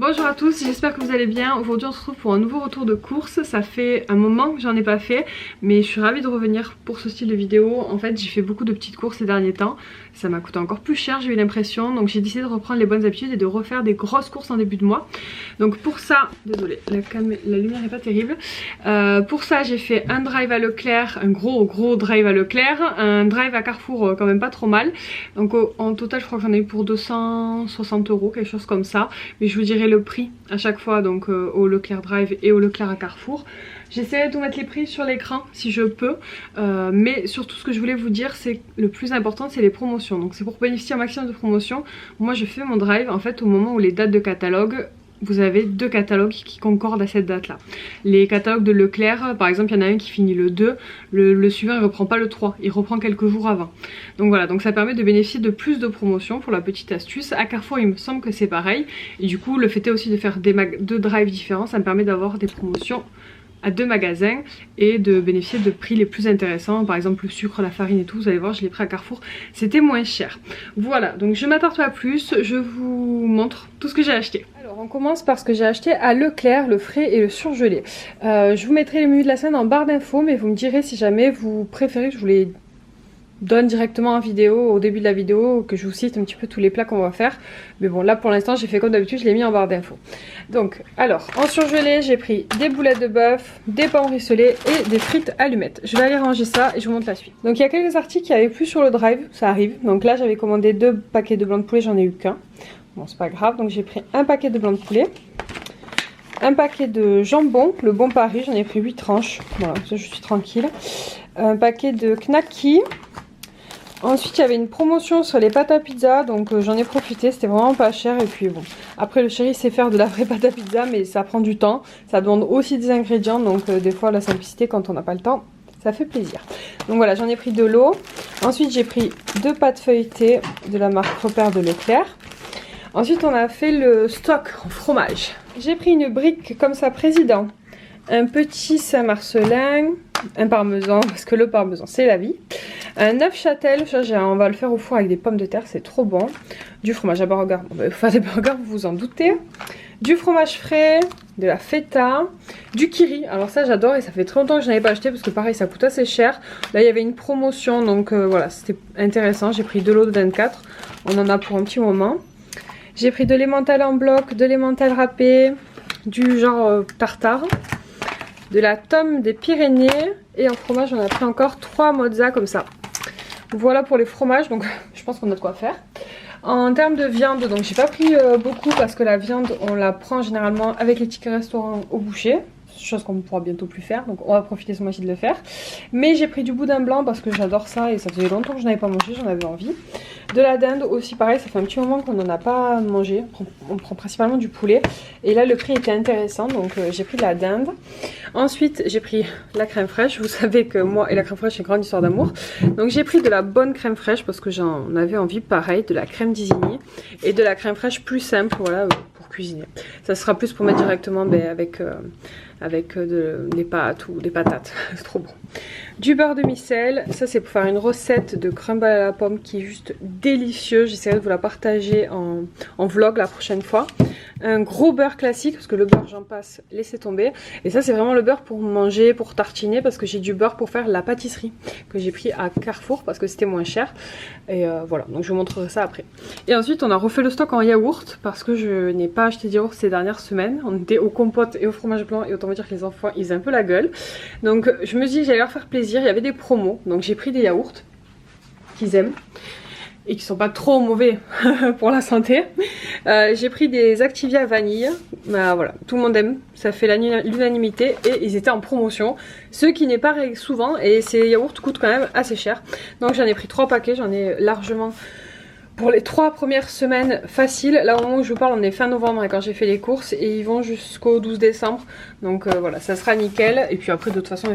Bonjour à tous, j'espère que vous allez bien. Aujourd'hui on se retrouve pour un nouveau retour de course. Ça fait un moment que j'en ai pas fait, mais je suis ravie de revenir pour ce style de vidéo. En fait j'ai fait beaucoup de petites courses ces derniers temps. Ça m'a coûté encore plus cher, j'ai eu l'impression. Donc j'ai décidé de reprendre les bonnes habitudes et de refaire des grosses courses en début de mois. Donc pour ça, désolée, la lumière n'est pas terrible. Pour ça j'ai fait un drive à Leclerc, un gros drive à Leclerc. Un drive à Carrefour quand même pas trop mal. Donc en total je crois que j'en ai eu pour 260 €, quelque chose comme ça. Mais je vous dirai le prix à chaque fois, donc au Leclerc Drive et au Leclerc à Carrefour. J'essaie de mettre les prix sur l'écran si je peux, mais surtout ce que je voulais vous dire, c'est que le plus important c'est les promotions. Donc c'est pour bénéficier un maximum de promotions. Moi je fais mon drive en fait au moment où les dates de catalogue, vous avez deux catalogues qui concordent à cette date là. Les catalogues de Leclerc, par exemple il y en a un qui finit le 2, le suivant il reprend pas le 3, il reprend quelques jours avant. Donc voilà, donc ça permet de bénéficier de plus de promotions pour la petite astuce. À Carrefour il me semble que c'est pareil, et du coup le fait est aussi de faire deux drives différents, ça me permet d'avoir des promotions à deux magasins et de bénéficier de prix les plus intéressants. Par exemple le sucre, la farine et tout, vous allez voir je l'ai pris à Carrefour, c'était moins cher. Voilà, donc je m'attarde pas plus, je vous montre tout ce que j'ai acheté. Alors on commence par ce que j'ai acheté à Leclerc, le frais et le surgelé. Je vous mettrai les menus de la semaine en barre d'infos, mais vous me direz si jamais vous préférez que je vous les donne directement en vidéo, au début de la vidéo, que je vous cite un petit peu tous les plats qu'on va faire. Mais bon, là pour l'instant j'ai fait comme d'habitude, je l'ai mis en barre d'infos. Donc alors, en surgelé j'ai pris des boulettes de bœuf, des pommes rissolées et des frites allumettes. Je vais aller ranger ça et je vous montre la suite. Donc il y a quelques articles qui n'avaient plus sur le drive, ça arrive. Donc là j'avais commandé 2 paquets de blanc de poulet, j'en ai eu qu'un. Bon c'est pas grave, donc j'ai pris un paquet de blanc de poulet. Un paquet de jambon, le bon Paris, j'en ai pris 8 tranches. Voilà, ça je suis tranquille. Un paquet de knacky. Ensuite il y avait une promotion sur les pâtes à pizza, donc j'en ai profité, c'était vraiment pas cher. Et puis bon, après le chéri sait faire de la vraie pâte à pizza, mais ça prend du temps, ça demande aussi des ingrédients, donc des fois la simplicité quand on n'a pas le temps, ça fait plaisir. Donc voilà, j'en ai pris de l'eau. Ensuite j'ai pris 2 pâtes feuilletées de la marque Repère de Leclerc. Ensuite on a fait le stock en fromage. J'ai pris une brique comme ça président, un petit Saint-Marcelin, un parmesan, parce que le parmesan c'est la vie. Un œuf châtel, on va le faire au four avec des pommes de terre, c'est trop bon. Du fromage à burger, on va faire des burgers, vous vous en doutez. Du fromage frais, de la feta, du kiri. Alors ça j'adore et ça fait très longtemps que je n'avais pas acheté parce que pareil ça coûte assez cher. Là il y avait une promotion, donc voilà, c'était intéressant. J'ai pris 2 lots de 24, on en a pour un petit moment. J'ai pris de l'emmental en bloc, de l'emmental râpé, du genre tartare, de la tome des Pyrénées, et en fromage on a pris encore 3 mozza comme ça. Voilà pour les fromages, donc je pense qu'on a de quoi faire. En termes de viande, donc j'ai pas pris beaucoup parce que la viande on la prend généralement avec les tickets restaurants au boucher. Chose qu'on ne pourra bientôt plus faire, donc on va profiter ce mois-ci de le faire. Mais j'ai pris du boudin blanc parce que j'adore ça et ça faisait longtemps que je n'avais pas mangé, j'en avais envie. De la dinde aussi, pareil, ça fait un petit moment qu'on n'en a pas mangé. On prend principalement du poulet et là le prix était intéressant, donc j'ai pris de la dinde. Ensuite j'ai pris la crème fraîche. Vous savez que moi et la crème fraîche c'est une grande histoire d'amour, donc j'ai pris de la bonne crème fraîche parce que j'en avais envie. Pareil, de la crème d'Isigny et de la crème fraîche plus simple, voilà, pour cuisiner. Ça sera plus pour mettre directement avec des pâtes ou des patates, c'est trop bon. Du beurre de micelle, ça c'est pour faire une recette de crumble à la pomme qui est juste délicieuse. J'essaierai de vous la partager en vlog la prochaine fois. Un gros beurre classique, parce que le beurre j'en passe, laissez tomber. Et ça c'est vraiment le beurre pour manger, pour tartiner, parce que j'ai du beurre pour faire la pâtisserie que j'ai pris à Carrefour parce que c'était moins cher. Et voilà, donc je vous montrerai ça après. Et ensuite on a refait le stock en yaourt parce que je n'ai pas acheté de yaourt ces dernières semaines. On était aux compotes et au fromage blanc et autant vous dire que les enfants ils ont un peu la gueule. Donc je me suis dit que j'allais leur faire plaisir, il y avait des promos, donc j'ai pris des yaourts qu'ils aiment et qui sont pas trop mauvais pour la santé. J'ai pris des Activia vanille, voilà, tout le monde aime, ça fait l'unanimité et ils étaient en promotion, ce qui n'est pas souvent, et ces yaourts coûtent quand même assez cher. Donc j'en ai pris 3 paquets, j'en ai largement pour les 3 premières semaines faciles. Là au moment où je vous parle on est fin novembre quand j'ai fait les courses et ils vont jusqu'au 12 décembre. Donc voilà, ça sera nickel. Et puis après de toute façon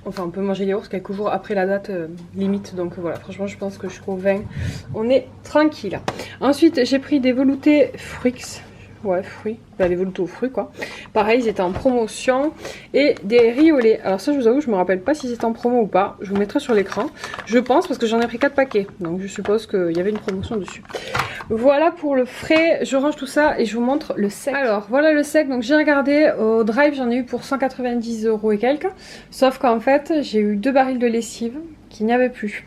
enfin on peut manger les yaourts quelques jours après la date limite. Donc voilà, franchement je pense que jusqu'au 20 on est tranquille. Ensuite j'ai pris des veloutés Fruits. Ouais, fruits, les veloutés aux fruits quoi. Pareil, ils étaient en promotion. Et des riz au lait. Alors ça je vous avoue, je me rappelle pas si c'était en promo ou pas. Je vous mettrai sur l'écran. Je pense parce que j'en ai pris 4 paquets. Donc je suppose qu'il y avait une promotion dessus. Voilà pour le frais, je range tout ça et je vous montre le sec. Alors voilà le sec, donc j'ai regardé au Drive, j'en ai eu pour 190 € et quelques. Sauf qu'en fait j'ai eu 2 barils de lessive qu'il n'y avait plus.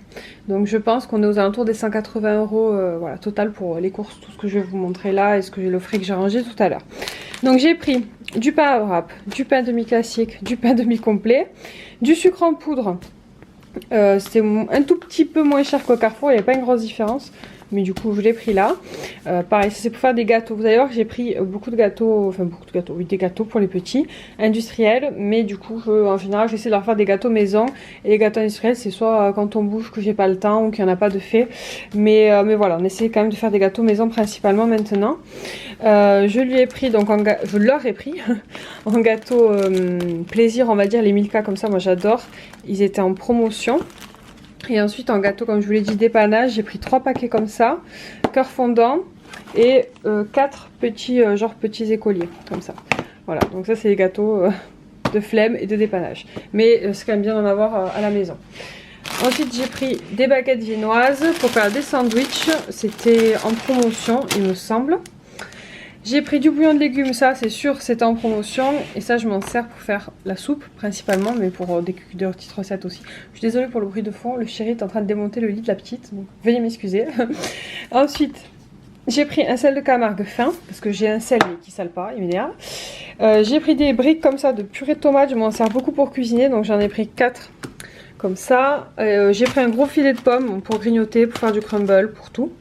Donc je pense qu'on est aux alentours des 180 € voilà, total pour les courses, tout ce que je vais vous montrer là et ce que le frais que j'ai rangé tout à l'heure. Donc j'ai pris du pain à wrap, du pain demi-classique, du pain demi-complet, du sucre en poudre. C'était un tout petit peu moins cher qu'au Carrefour, il n'y a pas une grosse différence. Mais du coup je l'ai pris là. Pareil, c'est pour faire des gâteaux. Vous allez voir que j'ai pris beaucoup de gâteaux, enfin beaucoup de gâteaux, oui des gâteaux pour les petits, industriels. Mais du coup en général j'essaie de leur faire des gâteaux maison. Et les gâteaux industriels c'est soit quand on bouge que j'ai pas le temps ou qu'il n'y en a pas de fait. Mais voilà, on essaie quand même de faire des gâteaux maison principalement maintenant. Je lui ai pris, donc je leur ai pris en gâteau plaisir on va dire, les Milka comme ça moi j'adore. Ils étaient en promotion. Et ensuite en gâteau comme je vous l'ai dit dépannage, j'ai pris 3 paquets comme ça, cœur fondant et 4 petits genre petits écoliers comme ça. Voilà, donc ça c'est les gâteaux de flemme et de dépannage. Mais c'est quand même bien d'en avoir à la maison. Ensuite j'ai pris des baguettes viennoises pour faire des sandwichs, c'était en promotion il me semble. J'ai pris du bouillon de légumes, ça c'est sûr c'était en promotion et ça je m'en sers pour faire la soupe principalement mais pour des petites recettes aussi. Je suis désolée pour le bruit de fond, le chéri est en train de démonter le lit de la petite donc veuillez m'excuser. Ensuite j'ai pris un sel de Camargue fin parce que j'ai un sel mais qui sale pas, il m'énerve. J'ai pris des briques comme ça de purée de tomates, je m'en sers beaucoup pour cuisiner donc j'en ai pris 4 comme ça. J'ai pris un gros filet de pommes pour grignoter, pour faire du crumble, pour tout.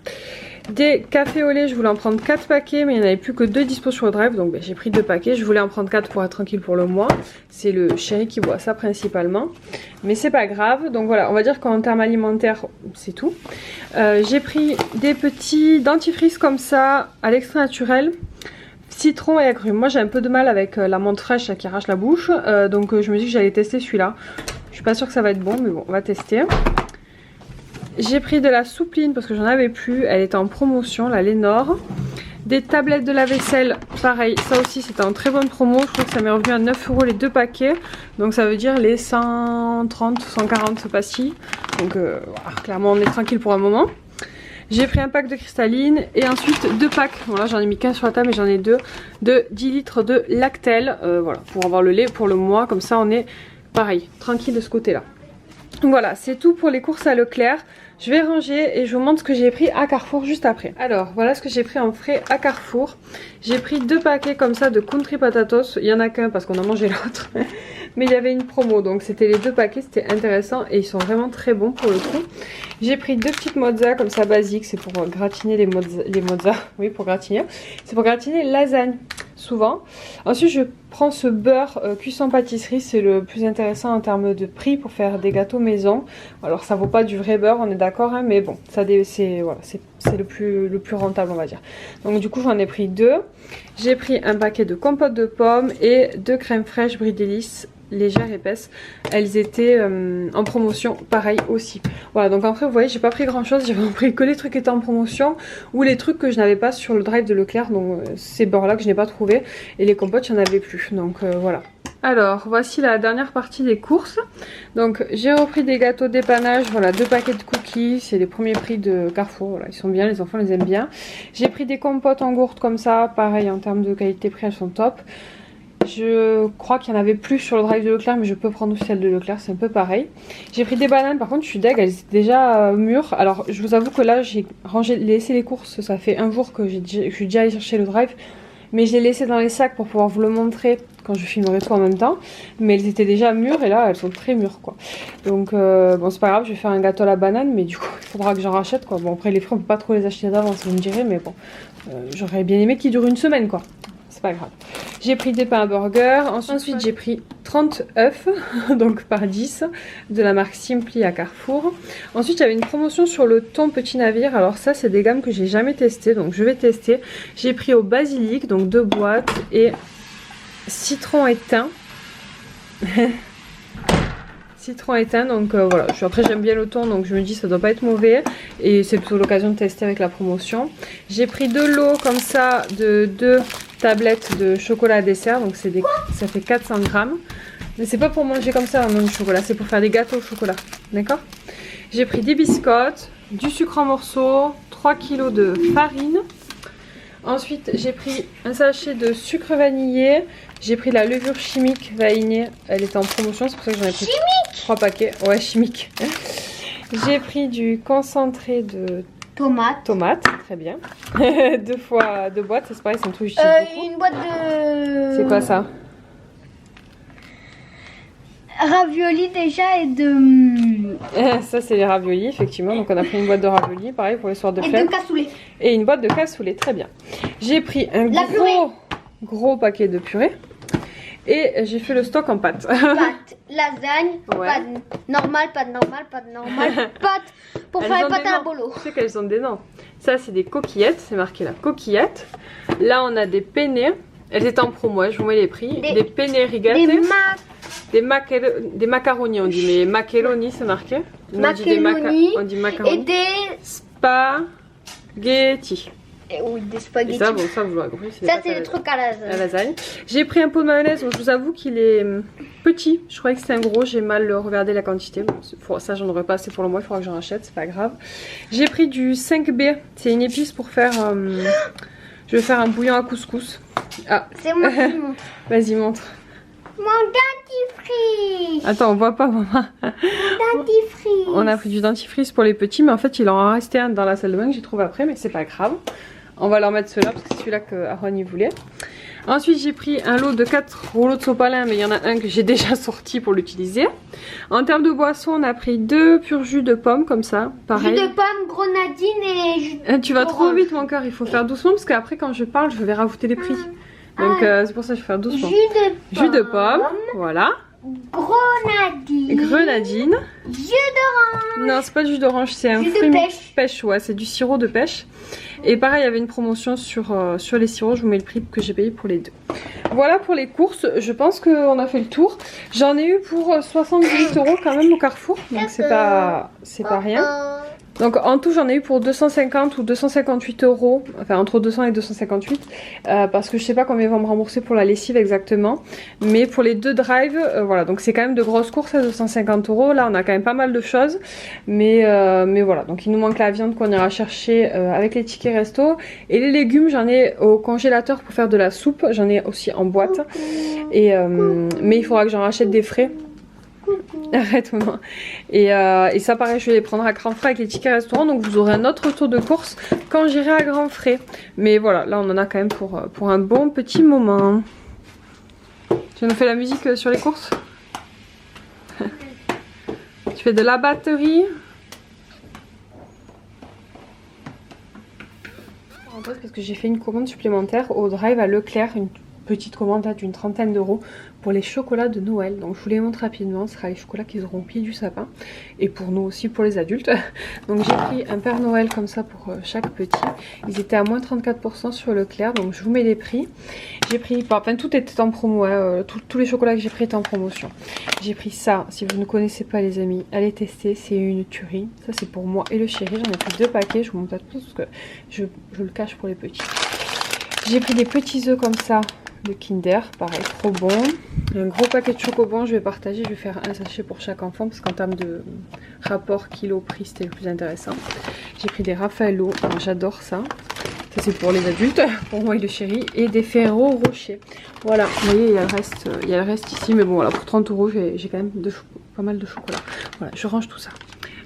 Des cafés au lait, je voulais en prendre 4 paquets mais il n'y en avait plus que 2 dispo sur le Drive donc j'ai pris 2 paquets. Je voulais en prendre 4 pour être tranquille pour le mois. C'est le chéri qui boit ça principalement. Mais c'est pas grave. Donc voilà, on va dire qu'en termes alimentaires c'est tout. J'ai pris des petits dentifrices comme ça à l'extrait naturel. Citron et agrumes. Moi j'ai un peu de mal avec la menthe fraîche qui arrache la bouche. Donc je me dis que j'allais tester celui-là. Je suis pas sûre que ça va être bon mais bon on va tester. J'ai pris de la soupline parce que j'en avais plus, elle était en promotion, la Lénore. Des tablettes de lave-vaisselle, pareil, ça aussi c'était en très bonne promo, je crois que ça m'est revenu à 9 € les 2 paquets. Donc ça veut dire les 130, 140 pastilles. Donc voilà, clairement on est tranquille pour un moment. J'ai pris un pack de cristalline et ensuite 2 packs, bon là j'en ai mis 15 sur la table mais j'en ai 2, de 10 litres de Lactel, voilà, pour avoir le lait pour le mois, comme ça on est pareil, tranquille de ce côté là. Donc voilà, c'est tout pour les courses à Leclerc. Je vais ranger et je vous montre ce que j'ai pris à Carrefour juste après. Alors voilà ce que j'ai pris en frais à Carrefour. J'ai pris 2 paquets comme ça de country potatoes. Il n'y en a qu'un parce qu'on a mangé l'autre. Mais il y avait une promo donc c'était les 2 paquets, c'était intéressant et ils sont vraiment très bons pour le coup. J'ai pris 2 petites mozza comme ça basiques, c'est pour gratiner les mozza. Oui, pour gratiner. C'est pour gratiner lasagne souvent. Ensuite je prends ce beurre cuisson pâtisserie, c'est le plus intéressant en termes de prix pour faire des gâteaux maison. Alors ça vaut pas du vrai beurre, on est d'accord hein, mais bon, ça c'est voilà, le plus rentable on va dire. Donc du coup j'en ai pris 2. J'ai pris un paquet de compote de pommes et 2 crèmes fraîches Brie Délices légères épaisses. Elles étaient en promotion pareil aussi. Voilà donc après vous voyez j'ai pas pris grand chose, j'ai vraiment pris que les trucs qui étaient en promotion ou les trucs que je n'avais pas sur le Drive de Leclerc. Donc ces beurres là que je n'ai pas trouvé et les compotes il n'y en avait plus. Donc voilà. Alors voici la dernière partie des courses. Donc j'ai repris des gâteaux dépannage, voilà 2 paquets de cookies, c'est les premiers prix de Carrefour, voilà, ils sont bien, les enfants les aiment bien. J'ai pris des compotes en gourde comme ça, pareil en termes de qualité prix elles sont top. Je crois qu'il y en avait plus sur le Drive de Leclerc mais je peux prendre aussi celle de Leclerc, c'est un peu pareil. J'ai pris des bananes, par contre je suis deg, elles étaient déjà mûres. Alors je vous avoue que là j'ai laissé les courses, ça fait un jour que je suis déjà allée chercher le Drive. Mais je l'ai laissé dans les sacs pour pouvoir vous le montrer quand je filmerai tout en même temps. Mais elles étaient déjà mûres et là elles sont très mûres quoi. Donc bon c'est pas grave, je vais faire un gâteau à la banane mais du coup il faudra que j'en rachète quoi. Bon après les fruits on peut pas trop les acheter d'avance vous me direz mais bon j'aurais bien aimé qu'ils durent une semaine quoi. C'est pas grave. J'ai pris des pains à burger. Ensuite j'ai pris 30 œufs, donc par 10, de la marque Simply à Carrefour. Ensuite il y avait une promotion sur le thon petit navire. Alors ça c'est des gammes que j'ai jamais testées, donc je vais tester. J'ai pris au basilic, donc 2 boîtes, et citron et thym. Citron et thym, donc voilà. Après j'aime bien le thon, donc je me dis ça doit pas être mauvais. Et c'est plutôt l'occasion de tester avec la promotion. J'ai pris de l'eau comme ça, de 2 tablettes de chocolat à dessert, donc ça fait 400 grammes. Mais c'est pas pour manger comme ça, non, du chocolat, c'est pour faire des gâteaux au chocolat, d'accord. J'ai pris des biscottes, du sucre en morceaux, 3 kg de farine. Ensuite j'ai pris un sachet de sucre vanillé. J'ai pris la levure chimique vanillée. Elle était en promotion, c'est pour ça que j'en ai pris 3 paquets. Ouais, chimique. J'ai pris du concentré de tomate, très bien. 2 fois 2 boîtes, c'est pareil, c'est un truc que j'utilise beaucoup. Une boîte de... C'est quoi ça? Ravioli déjà et de... Ça c'est les raviolis, effectivement. Donc on a pris une boîte de raviolis, pareil pour les soirs de flemme. Et de cassoulet. Et une boîte de cassoulet, très bien. J'ai pris un gros paquet de purée. Et j'ai fait le stock en pâtes. Pâtes, lasagne, Ouais. pâtes normales, pâtes pour Elles faire les ont pâtes des à la noms. bolo. Je sais qu'elles ont des noms. Ça c'est des coquillettes, c'est marqué là, coquillettes. Là on a des penne. Elles étaient en promo, je vous mets les prix. Des penne rigate. Des macaronis on dit, mais macaroni c'est marqué. Nous, Macaroni on dit macaroni. et des... Spaghetti. Oui, des Et spaghettis. ça, bon, ça vous l'avez compris. Ça c'est des trucs à la lasagne. J'ai pris un pot de mayonnaise, donc je vous avoue qu'il est petit. Je croyais que c'était un gros, j'ai mal regardé la quantité. Bon, ça j'en aurais pas assez pour le mois, il faudra que j'en achète, c'est pas grave. J'ai pris du 5B, c'est une épice pour faire... je vais faire un bouillon à couscous. Ah. C'est moi qui montre. Vas-y, montre. Mon dentifrice. Attends, on voit pas, maman. Mon dentifrice. On a pris du dentifrice pour les petits, mais en fait il en restait un dans la salle de bain que j'ai trouvé après, mais c'est pas grave. On va leur mettre ceux-là parce que c'est celui-là que Aaron y voulait. Ensuite j'ai pris un lot de 4 rouleaux de sopalin, mais il y en a un que j'ai déjà sorti pour l'utiliser. En termes de boisson, on a pris 2 purs jus de pommes comme ça, pareil. Jus de pomme, grenadine et jus Tu vas trop vite mon cœur, il faut faire doucement parce qu'après quand je parle je vais rajouter les prix. Donc c'est pour ça que je vais faire doucement. Jus de pomme, voilà. Grenadine. Jus d'orange. Non, c'est pas du jus d'orange, c'est un fruit de pêche, ouais, c'est du sirop de pêche. Et pareil, il y avait une promotion sur les sirops, je vous mets le prix que j'ai payé pour les deux. Voilà pour les courses, je pense qu'on a fait le tour. J'en ai eu pour 78 € quand même au Carrefour, donc c'est pas rien. Donc en tout j'en ai eu pour 250 ou 258 €, enfin entre 200 et 258 parce que je sais pas combien ils vont me rembourser pour la lessive exactement, mais pour les deux drives voilà, donc c'est quand même de grosses courses à 250 €. Là on a quand même pas mal de choses, mais voilà, donc il nous manque la viande qu'on ira chercher avec les tickets resto, et les légumes j'en ai au congélateur pour faire de la soupe, j'en ai aussi en boîte, et mais il faudra que j'en rachète des frais. Arrête maman. Et ça pareil je vais les prendre à Grand Frais avec les tickets restaurant, donc vous aurez un autre tour de course quand j'irai à Grand Frais. Mais voilà, là on en a quand même pour un bon petit moment. Tu nous fais la musique sur les courses? Tu fais de la batterie? Parce que j'ai fait une commande supplémentaire au drive à Leclerc, une petite commande d'une 30aine d'euros pour les chocolats de Noël. Donc je vous les montre rapidement, ce sera les chocolats qu'ils auront au pied du sapin, et pour nous aussi, pour les adultes. Donc j'ai pris un Père Noël comme ça pour chaque petit. Ils étaient à moins 34% sur Leclerc, donc je vous mets les prix. J'ai pris, enfin tout était en promo, hein, tous les chocolats que j'ai pris étaient en promotion. J'ai pris ça, si vous ne connaissez pas les amis, allez tester, c'est une tuerie. Ça c'est pour moi et le chéri, j'en ai pris 2 paquets, je vous montre pas tout parce que je le cache pour les petits. J'ai pris des petits œufs comme ça de Kinder, pareil, trop bon. Un gros paquet de chocobons, je vais partager, je vais faire un sachet pour chaque enfant parce qu'en termes de rapport kilo-prix c'était le plus intéressant. J'ai pris des Raffaello, j'adore ça. Ça c'est pour les adultes, pour moi et le chéri, et des Ferrero Rocher. Voilà, vous voyez, il y a le reste ici, mais bon voilà, pour 30 € j'ai quand même pas mal de chocolat. Voilà, je range tout ça.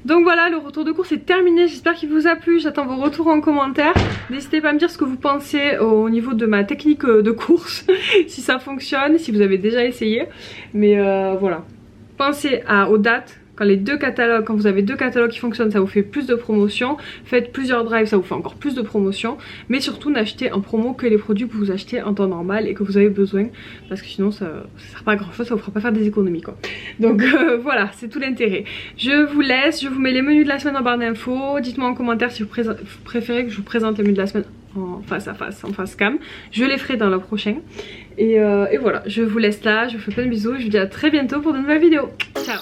Donc voilà, le retour de course est terminé, j'espère qu'il vous a plu, j'attends vos retours en commentaire. N'hésitez pas à me dire ce que vous pensez au niveau de ma technique de course, si ça fonctionne, si vous avez déjà essayé. Mais voilà, pensez aux dates. Quand vous avez 2 catalogues qui fonctionnent, ça vous fait plus de promotion. Faites plusieurs drives, ça vous fait encore plus de promotion. Mais surtout, n'achetez en promo que les produits que vous achetez en temps normal et que vous avez besoin. Parce que sinon, ça ne sert pas à grand chose, ça vous fera pas faire des économies quoi. Donc voilà, c'est tout l'intérêt. Je vous laisse, je vous mets les menus de la semaine en barre d'infos. Dites-moi en commentaire si vous préférez que je vous présente les menus de la semaine en face à face, en face cam. Je les ferai dans le prochain. Et voilà, je vous laisse là, je vous fais plein de bisous. Je vous dis à très bientôt pour de nouvelles vidéos. Ciao!